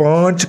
5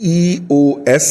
EOS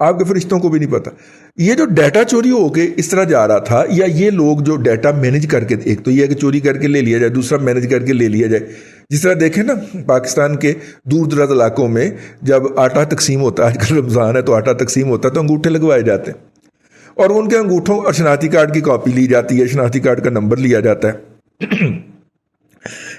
آپ کے فرشتوں کو بھی نہیں پتا. یہ جو ڈیٹا چوری ہو کے اس طرح جا رہا تھا، یا یہ لوگ جو ڈیٹا مینیج کر کے، ایک تو یہ ہے کہ چوری کر کے لے لیا جائے، دوسرا مینیج کر کے لے لیا جائے. جس طرح دیکھیں نا پاکستان کے دور دراز علاقوں میں جب آٹا تقسیم ہوتا ہے، آج کل رمضان ہے تو آٹا تقسیم ہوتا ہے، تو انگوٹھے لگوائے جاتے ہیں اور ان کے انگوٹھوں اور شناختی کارڈ کی کاپی لی جاتی ہے، شناختی کارڈ کا نمبر لیا جاتا ہے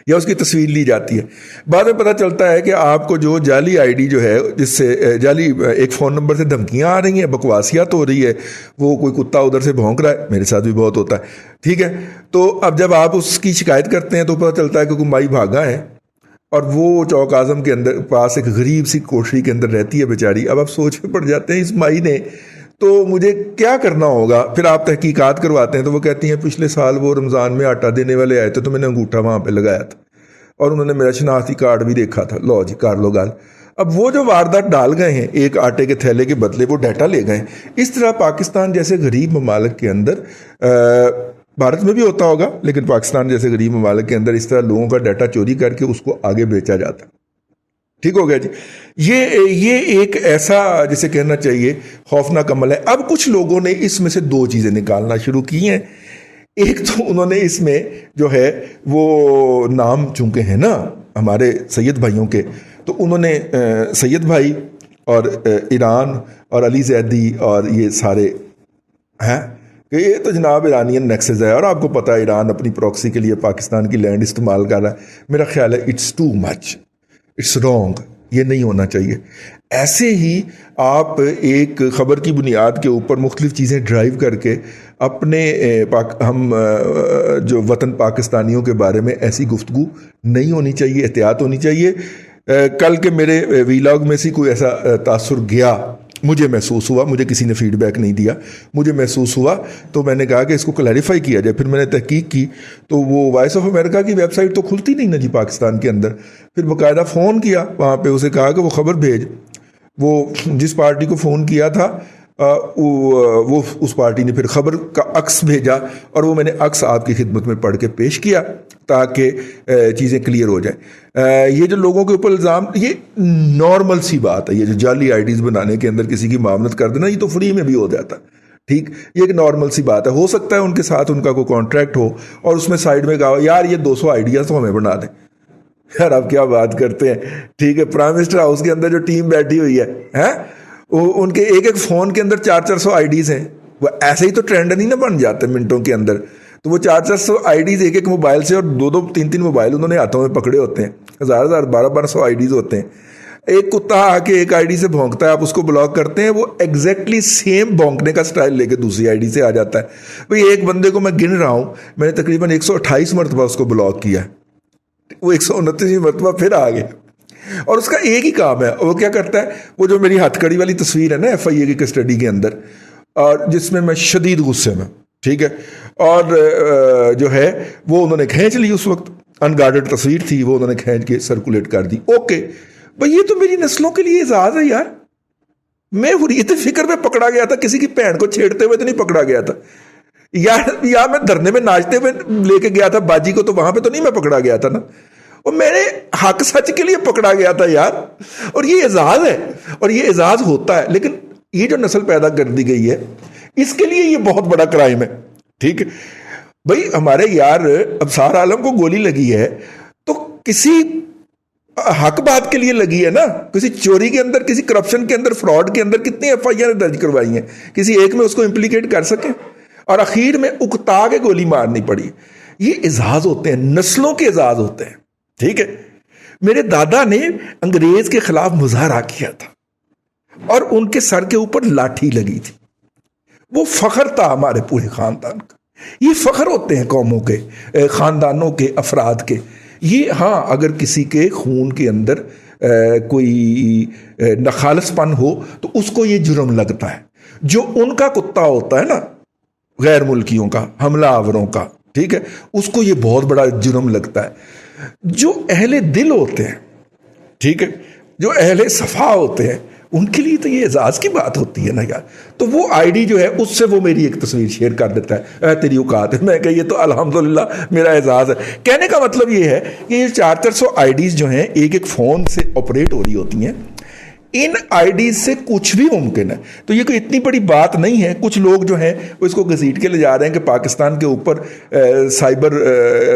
یا اس کی تصویر لی جاتی ہے. بعد میں پتہ چلتا ہے کہ آپ کو جو جعلی آئی ڈی جو ہے، جس سے جعلی ایک فون نمبر سے دھمکیاں آ رہی ہیں، بکواسیات ہو رہی ہے، وہ کوئی کتا ادھر سے بھونک رہا ہے، میرے ساتھ بھی بہت ہوتا ہے. ٹھیک ہے، تو اب جب آپ اس کی شکایت کرتے ہیں تو پتہ چلتا ہے کہ کوئی مائی بھاگا ہے اور وہ چوک اعظم کے اندر پاس ایک غریب سی کوٹری کے اندر رہتی ہے بیچاری. اب آپ سوچ میں پڑ جاتے ہیں اس مائی نے تو مجھے کیا کرنا ہوگا. پھر آپ تحقیقات کرواتے ہیں تو وہ کہتی ہیں پچھلے سال وہ رمضان میں آٹا دینے والے آئے تھے تو میں نے انگوٹھا وہاں پہ لگایا تھا اور انہوں نے میرا شناختی کارڈ بھی دیکھا تھا. لو جی کار لو گال. اب وہ جو واردات ڈال گئے ہیں ایک آٹے کے تھیلے کے بدلے وہ ڈیٹا لے گئے ہیں. اس طرح پاکستان جیسے غریب ممالک کے اندر، بھارت میں بھی ہوتا ہوگا لیکن پاکستان جیسے غریب ممالک کے اندر اس طرح لوگوں کا ڈیٹا چوری کر کے اس کو آگے بیچا جاتا ہے. ٹھیک ہو گیا جی. یہ ایک ایسا جسے کہنا چاہیے خوفناک عمل ہے. اب کچھ لوگوں نے اس میں سے دو چیزیں نکالنا شروع کی ہیں. ایک تو انہوں نے اس میں جو ہے وہ نام چونکے ہیں نا ہمارے سید بھائیوں کے، تو انہوں نے سید بھائی اور ایران اور علی زیدی اور یہ سارے ہیں کہ یہ تو جناب ایرانین نیکسز ہے، اور آپ کو پتہ ہے ایران اپنی پروکسی کے لیے پاکستان کی لینڈ استعمال کر رہا ہے. میرا خیال ہے it's too much, it's wrong, یہ نہیں ہونا چاہیے. ایسے ہی آپ ایک خبر کی بنیاد کے اوپر مختلف چیزیں ڈرائیو کر کے اپنے ہم جو وطن پاکستانیوں کے بارے میں ایسی گفتگو نہیں ہونی چاہیے، احتیاط ہونی چاہیے. کل کے میرے ویلاگ میں سے کوئی ایسا تاثر گیا، مجھے محسوس ہوا، مجھے کسی نے فیڈ بیک نہیں دیا، مجھے محسوس ہوا تو میں نے کہا کہ اس کو کلیریفائی کیا جائے. پھر میں نے تحقیق کی تو وہ وائس آف امریکہ کی ویب سائٹ تو کھلتی نہیں نا جی پاکستان کے اندر. پھر باقاعدہ فون کیا وہاں پہ، اسے کہا کہ وہ خبر بھیج. وہ جس پارٹی کو فون کیا تھا وہ اس پارٹی نے پھر خبر کا عکس بھیجا اور وہ میں نے عکس آپ کی خدمت میں پڑھ کے پیش کیا تاکہ چیزیں کلیئر ہو جائیں. یہ جو لوگوں کے اوپر الزام، یہ نارمل سی بات ہے. یہ جو جعلی آئی ڈیز بنانے کے اندر کسی کی معاملت کر دینا، یہ تو فری میں بھی ہو جاتا. ٹھیک، یہ ایک نارمل سی بات ہے. ہو سکتا ہے ان کے ساتھ ان کا کوئی کانٹریکٹ ہو اور اس میں سائڈ میں کہا یار یہ 200 آئیڈیاز تو ہمیں بنا دیں. یار آپ کیا بات کرتے ہیں. ٹھیک ہے، پرائم منسٹر ہاؤس کے اندر جو ٹیم بیٹھی ہوئی ہے ان کے ایک ایک فون کے اندر 400 آئی ڈیز ہیں. وہ ایسے ہی تو ٹرینڈ نہیں نہ بن جاتے منٹوں کے اندر. تو وہ 400 آئی ڈیز ایک ایک موبائل سے، اور 2 3 موبائل انہوں نے ہاتھوں میں پکڑے ہوتے ہیں. 1000 1200 آئی ڈیز ہوتے ہیں. ایک کتا آ کے ایک آئی ڈی سے بھونکتا ہے، آپ اس کو بلاک کرتے ہیں، وہ ایگزیکٹلی سیم بھونکنے کا سٹائل لے کے دوسری آئی ڈی سے آ جاتا ہے. بھئی ایک بندے کو میں گن رہا ہوں، میں نے تقریباً 128 مرتبہ اس کو بلاک کیا، وہ 129 مرتبہ پھر آ گیا. اور اس کا ایک ہی کام ہے، وہ کیا کرتا ہے، وہ جو میری ہتھ کڑی والی تصویر ہے نا ایف آئی اے کی کسٹڈی کے اندر، اور جس میں میں شدید غصے میں، ٹھیک ہے، اور جو ہے وہ انہوں نے کھینچ لی. اس وقت ان گارڈڈ تصویر تھی، وہ انہوں نے کھینچ کے سرکولیٹ کر دی. اوکے بھئی یہ تو میری نسلوں کے لیے اعزاز ہے یار. میں حریت فکر میں پکڑا گیا تھا، کسی کی بہن کو چھیڑتے ہوئے تو نہیں پکڑا گیا تھا یا میں دھرنے میں ناچتے ہوئے لے کے گیا تھا باجی کو، تو وہاں پہ تو نہیں میں پکڑا گیا تھا نا. اور میرے حق سچ کے لیے پکڑا گیا تھا یار. اور یہ اعزاز ہے اور یہ اعزاز ہوتا ہے. لیکن یہ جو نسل پیدا کر دی گئی ہے اس کے لیے یہ بہت بڑا کرائم ہے. ٹھیک ہے بھائی، ہمارے یار ابصار عالم کو گولی لگی ہے تو کسی حق بات کے لیے لگی ہے نا. کسی چوری کے اندر، کسی کرپشن کے اندر، فراڈ کے اندر کتنی ایف آئی آر درج کروائی ہیں، کسی ایک میں اس کو امپلیکیٹ کر سکیں اور اخیر میں اکتا کے گولی مارنی پڑی. یہ اعزاز ہوتے ہیں، نسلوں کے اعزاز ہوتے ہیں. ٹھیک ہے، میرے دادا نے انگریز کے خلاف مظاہرہ کیا تھا اور ان کے سر کے اوپر لاٹھی لگی تھی. وہ فخر تھا ہمارے پورے خاندان کا. یہ فخر ہوتے ہیں قوموں کے، خاندانوں کے، افراد کے. یہ ہاں اگر کسی کے خون کے اندر کوئی نخالص پن ہو تو اس کو یہ جرم لگتا ہے. جو ان کا کتا ہوتا ہے نا، غیر ملکیوں کا، حملہ آوروں کا، ٹھیک ہے، اس کو یہ بہت بڑا جرم لگتا ہے. جو اہل دل ہوتے ہیں، ٹھیک ہے، جو اہل صفا ہوتے ہیں، ان کے لیے تو یہ اعزاز کی بات ہوتی ہے نا یار. تو وہ آئی ڈی جو ہے اس سے وہ میری ایک تصویر شیئر کر دیتا ہے، تیری اوقات ہے. میں کہ یہ تو الحمدللہ میرا اعزاز ہے. کہنے کا مطلب یہ ہے کہ یہ 400 آئی ڈیز جو ہیں ایک ایک فون سے آپریٹ ہو رہی ہوتی ہیں. ان آئیڈیز سے کچھ بھی ممکن ہے. تو یہ کوئی اتنی بڑی بات نہیں ہے. کچھ لوگ جو ہیں وہ اس کو گھسیٹ کے لے جا رہے ہیں کہ پاکستان کے اوپر سائبر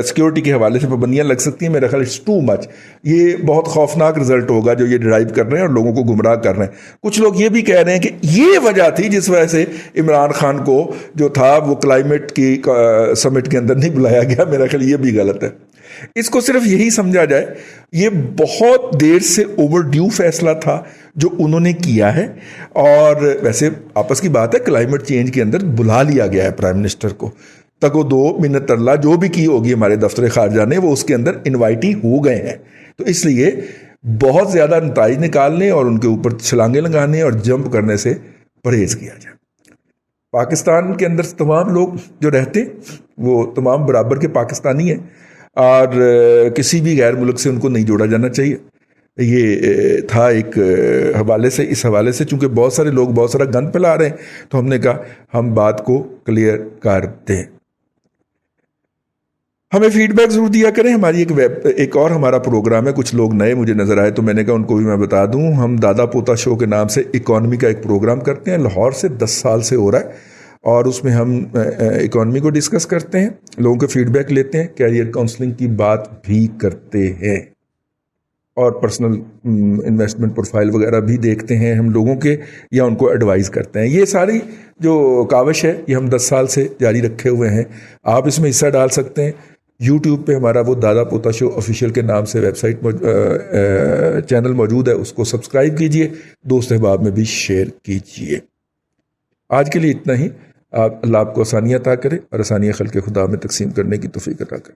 سیکیورٹی کے حوالے سے پابندیاں لگ سکتی ہیں. میرا خیال اٹس ٹو مچ. یہ بہت خوفناک رزلٹ ہوگا جو یہ ڈرائیو کر رہے ہیں اور لوگوں کو گمراہ کر رہے ہیں. کچھ لوگ یہ بھی کہہ رہے ہیں کہ یہ وجہ تھی جس وجہ سے عمران خان کو جو تھا وہ کلائمیٹ کی سمٹ کے اندر نہیں بلایا گیا. میرا خیال یہ بھی غلط ہے. اس کو صرف یہی سمجھا جائے یہ بہت دیر سے اوور ڈیو فیصلہ تھا جو انہوں نے کیا ہے. اور ویسے آپس کی بات ہے کلائمیٹ چینج کے اندر بلا لیا گیا ہے پرائم منسٹر کو. تگو دو منت اللہ جو بھی کی ہوگی ہمارے دفتر خارجہ نے وہ اس کے اندر انوائٹی ہو گئے ہیں. تو اس لیے بہت زیادہ نتائج نکالنے اور ان کے اوپر چھلانگیں لگانے اور جمپ کرنے سے پرہیز کیا جائے. پاکستان کے اندر تمام لوگ جو رہتے وہ تمام برابر کے پاکستانی ہیں اور کسی بھی غیر ملک سے ان کو نہیں جوڑا جانا چاہیے. یہ تھا ایک حوالے سے. اس حوالے سے چونکہ بہت سارے لوگ بہت سارا گند پھیلا رہے ہیں تو ہم نے کہا ہم بات کو کلیئر کر دیں. ہمیں فیڈ بیک ضرور دیا کریں. ہماری ایک اور ہمارا پروگرام ہے. کچھ لوگ نئے مجھے نظر آئے تو میں نے کہا ان کو بھی میں بتا دوں. ہم دادا پوتا شو کے نام سے اکانومی کا ایک پروگرام کرتے ہیں. لاہور سے 10 سال سے ہو رہا ہے اور اس میں ہم اکانومی کو ڈسکس کرتے ہیں, لوگوں کے فیڈ بیک لیتے ہیں, کیریئر کاؤنسلنگ کی بات بھی کرتے ہیں اور پرسنل انویسٹمنٹ پروفائل وغیرہ بھی دیکھتے ہیں ہم لوگوں کے یا ان کو ایڈوائز کرتے ہیں. یہ ساری جو کاوش ہے یہ ہم 10 سال سے جاری رکھے ہوئے ہیں. آپ اس میں حصہ ڈال سکتے ہیں. یوٹیوب پہ ہمارا وہ دادا پوتا شو آفیشیل کے نام سے ویب سائٹ چینل موجود ہے, اس کو سبسکرائب کیجئے, دوست احباب میں بھی شیئر کیجئے. آج کے لیے اتنا ہی. اللہ آپ کو آسانیاں عطا کرے اور آسانیاں خلق خدا میں تقسیم کرنے کی توفیق عطا کرے.